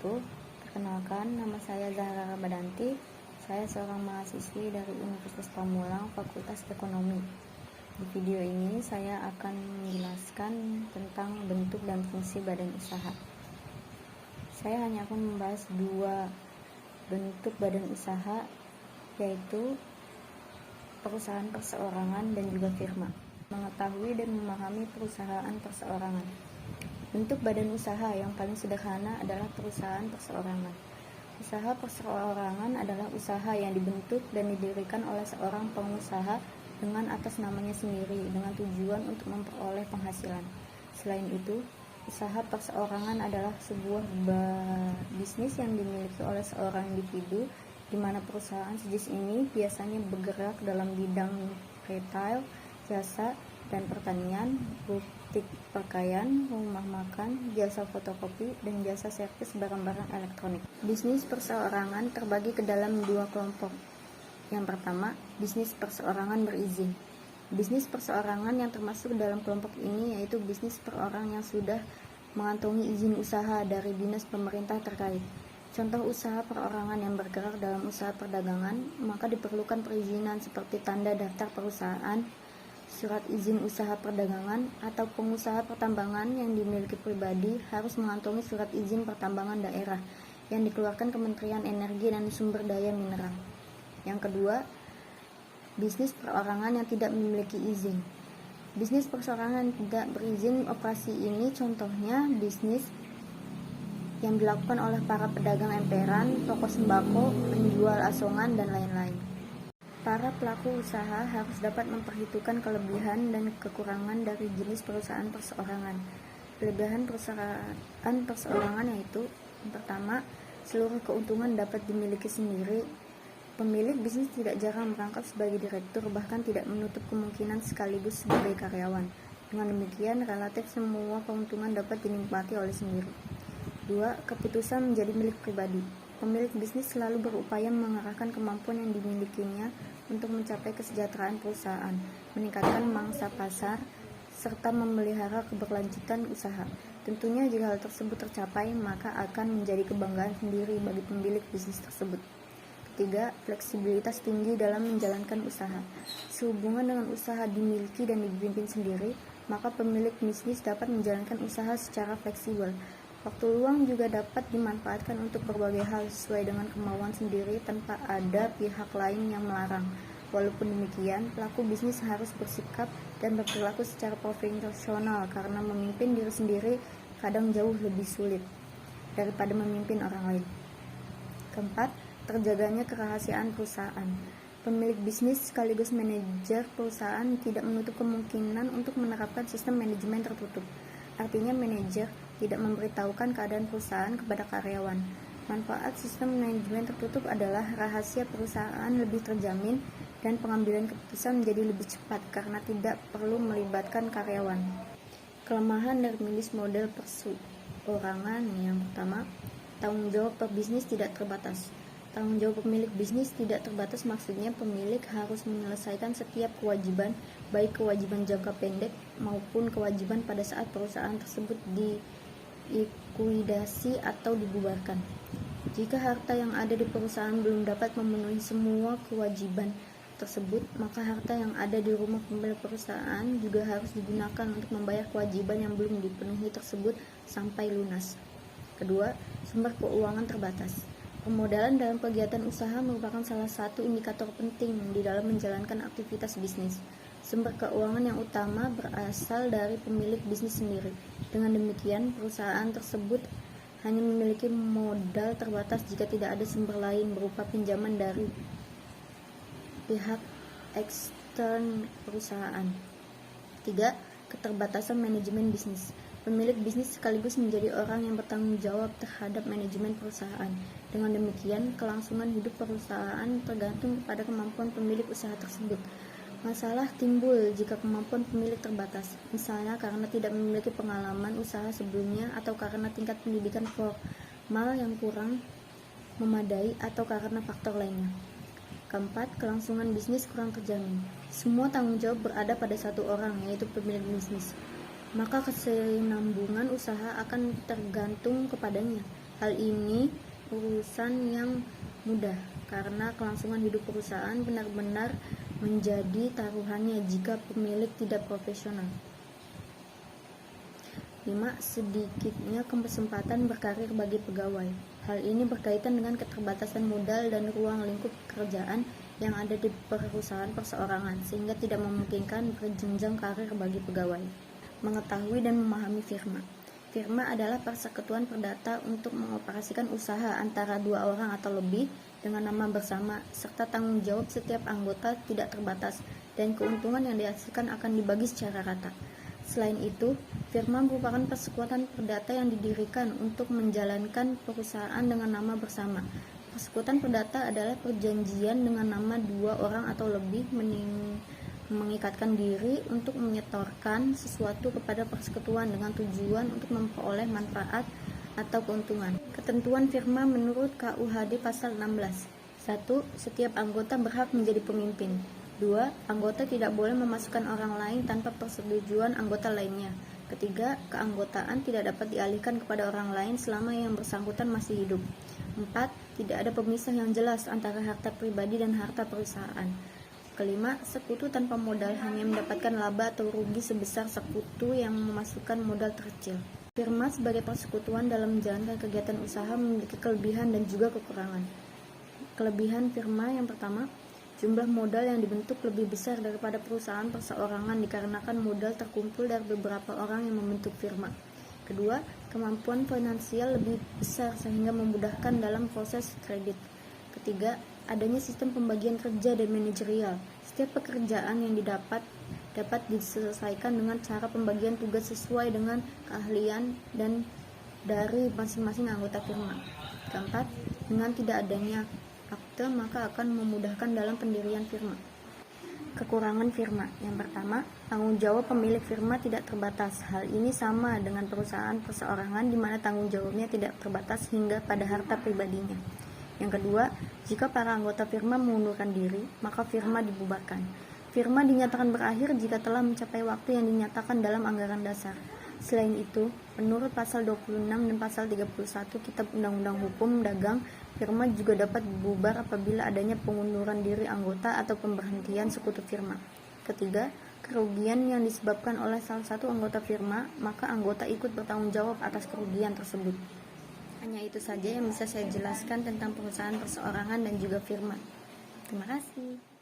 wabarakatuh. Perkenalkan, nama saya Zahra Rabadanti. Saya seorang mahasiswi dari Universitas Pamulang, Fakultas Ekonomi. Di video ini saya akan menjelaskan tentang bentuk dan fungsi badan usaha. Saya hanya akan membahas dua bentuk badan usaha, yaitu perusahaan perseorangan dan juga firma. Mengetahui dan memahami perusahaan perseorangan. Bentuk badan usaha yang paling sederhana adalah perusahaan perseorangan. Usaha perseorangan adalah usaha yang dibentuk dan didirikan oleh seorang pengusaha dengan atas namanya sendiri dengan tujuan untuk memperoleh penghasilan. Selain itu, usaha perseorangan adalah sebuah bisnis yang dimiliki oleh seorang individu, di mana perusahaan sejenis ini biasanya bergerak dalam bidang retail, jasa, dan pertanian, butik pakaian, rumah makan, jasa fotokopi, dan jasa servis barang-barang elektronik. Bisnis perseorangan terbagi ke dalam dua kelompok. Yang pertama, bisnis perseorangan berizin. Bisnis perseorangan yang termasuk dalam kelompok ini yaitu bisnis per orang yang sudah mengantongi izin usaha dari dinas pemerintah terkait. Contoh usaha perorangan yang bergerak dalam usaha perdagangan, maka diperlukan perizinan seperti tanda daftar perusahaan, surat izin usaha perdagangan, atau pengusaha pertambangan yang dimiliki pribadi harus mengantongi surat izin pertambangan daerah yang dikeluarkan Kementerian Energi dan Sumber Daya Mineral. Yang kedua, bisnis perorangan yang tidak memiliki izin. Bisnis perseorangan tidak berizin operasi ini contohnya bisnis yang dilakukan oleh para pedagang emperan, toko sembako, penjual asongan, dan lain-lain. Para pelaku usaha harus dapat memperhitungkan kelebihan dan kekurangan dari jenis perusahaan perseorangan. Kelebihan perusahaan perseorangan yaitu, yang pertama, seluruh keuntungan dapat dimiliki sendiri. Pemilik bisnis tidak jarang merangkap sebagai direktur, bahkan tidak menutup kemungkinan sekaligus sebagai karyawan. Dengan demikian, relatif semua keuntungan dapat dinikmati oleh sendiri. 2. Keputusan menjadi milik pribadi. Pemilik bisnis selalu berupaya mengarahkan kemampuan yang dimilikinya untuk mencapai kesejahteraan perusahaan, meningkatkan mangsa pasar, serta memelihara keberlanjutan usaha. Tentunya jika hal tersebut tercapai, maka akan menjadi kebanggaan sendiri bagi pemilik bisnis tersebut. Ketiga, fleksibilitas tinggi dalam menjalankan usaha. Sehubungan dengan usaha dimiliki dan dipimpin sendiri, maka pemilik bisnis dapat menjalankan usaha secara fleksibel. Waktu luang juga dapat dimanfaatkan untuk berbagai hal sesuai dengan kemauan sendiri tanpa ada pihak lain yang melarang. Walaupun demikian, pelaku bisnis harus bersikap dan berperilaku secara profesional karena memimpin diri sendiri kadang jauh lebih sulit daripada memimpin orang lain. Keempat, terjaganya kerahasiaan perusahaan. Pemilik bisnis sekaligus manajer perusahaan tidak menutup kemungkinan untuk menerapkan sistem manajemen tertutup. Artinya manajer tidak memberitahukan keadaan perusahaan kepada karyawan. Manfaat sistem manajemen tertutup adalah rahasia perusahaan lebih terjamin dan pengambilan keputusan menjadi lebih cepat karena tidak perlu melibatkan karyawan. Kelemahan dari bisnis model perseorangan yang pertama, tanggung jawab pebisnis tidak terbatas. Tanggung jawab pemilik bisnis tidak terbatas maksudnya pemilik harus menyelesaikan setiap kewajiban, baik kewajiban jangka pendek maupun kewajiban pada saat perusahaan tersebut dilikuidasi atau dibubarkan. Jika harta yang ada di perusahaan belum dapat memenuhi semua kewajiban tersebut, maka harta yang ada di rumah pemilik perusahaan juga harus digunakan untuk membayar kewajiban yang belum dipenuhi tersebut sampai lunas. Kedua, sumber keuangan terbatas. Pemodalan dalam kegiatan usaha merupakan salah satu indikator penting di dalam menjalankan aktivitas bisnis. Sumber keuangan yang utama berasal dari pemilik bisnis sendiri. Dengan demikian, perusahaan tersebut hanya memiliki modal terbatas jika tidak ada sumber lain berupa pinjaman dari pihak ekstern perusahaan. 3. Keterbatasan manajemen bisnis. Pemilik bisnis sekaligus menjadi orang yang bertanggung jawab terhadap manajemen perusahaan. Dengan demikian, kelangsungan hidup perusahaan tergantung kepada kemampuan pemilik usaha tersebut. Masalah timbul jika kemampuan pemilik terbatas, misalnya karena tidak memiliki pengalaman usaha sebelumnya atau karena tingkat pendidikan formal yang kurang memadai atau karena faktor lainnya. Keempat, kelangsungan bisnis kurang terjamin. Semua tanggung jawab berada pada satu orang, yaitu pemilik bisnis. Maka kesinambungan usaha akan tergantung kepadanya. Hal ini urusan yang mudah karena kelangsungan hidup perusahaan benar-benar menjadi taruhannya jika pemilik tidak profesional. 5. Sedikitnya kesempatan berkarir bagi pegawai. Hal ini berkaitan dengan keterbatasan modal dan ruang lingkup pekerjaan yang ada di perusahaan perseorangan, sehingga tidak memungkinkan berjenjang karir bagi pegawai. Mengetahui dan memahami firma. Firma adalah persekutuan perdata untuk mengoperasikan usaha antara dua orang atau lebih dengan nama bersama, serta tanggung jawab setiap anggota tidak terbatas, dan keuntungan yang dihasilkan akan dibagi secara rata. Selain itu, firma merupakan persekutuan perdata yang didirikan untuk menjalankan perusahaan dengan nama bersama. Persekutuan perdata adalah perjanjian dengan nama dua orang atau lebih mengikatkan diri untuk menyetorkan sesuatu kepada persekutuan dengan tujuan untuk memperoleh manfaat atau keuntungan. Ketentuan firma menurut KUHD pasal 16. 1. Setiap anggota berhak menjadi pemimpin. 2. Anggota tidak boleh memasukkan orang lain tanpa persetujuan anggota lainnya. Ketiga, keanggotaan tidak dapat dialihkan kepada orang lain selama yang bersangkutan masih hidup. 4. Tidak ada pemisah yang jelas antara harta pribadi dan harta perusahaan. Kelima, sekutu tanpa modal hanya mendapatkan laba atau rugi sebesar sekutu yang memasukkan modal terkecil. Firma sebagai persekutuan dalam menjalankan kegiatan usaha memiliki kelebihan dan juga kekurangan. Kelebihan firma yang pertama, jumlah modal yang dibentuk lebih besar daripada perusahaan perseorangan dikarenakan modal terkumpul dari beberapa orang yang membentuk firma. Kedua, kemampuan finansial lebih besar sehingga memudahkan dalam proses kredit. Ketiga, adanya sistem pembagian kerja dan manajerial. Setiap pekerjaan yang dapat diselesaikan dengan cara pembagian tugas sesuai dengan keahlian dan dari masing-masing anggota firma. Keempat, dengan tidak adanya akte maka akan memudahkan dalam pendirian firma. Kekurangan firma. Yang pertama, tanggung jawab pemilik firma tidak terbatas. Hal ini sama dengan perusahaan perseorangan di mana tanggung jawabnya tidak terbatas hingga pada harta pribadinya. Yang kedua, jika para anggota firma mengundurkan diri, maka firma dibubarkan. Firma dinyatakan berakhir jika telah mencapai waktu yang dinyatakan dalam anggaran dasar. Selain itu, menurut pasal 26 dan pasal 31 Kitab Undang-Undang Hukum Dagang, firma juga dapat bubar apabila adanya pengunduran diri anggota atau pemberhentian sekutu firma. Ketiga, kerugian yang disebabkan oleh salah satu anggota firma, maka anggota ikut bertanggung jawab atas kerugian tersebut. Hanya itu saja yang bisa saya jelaskan tentang perusahaan perseorangan dan juga firma. Terima kasih.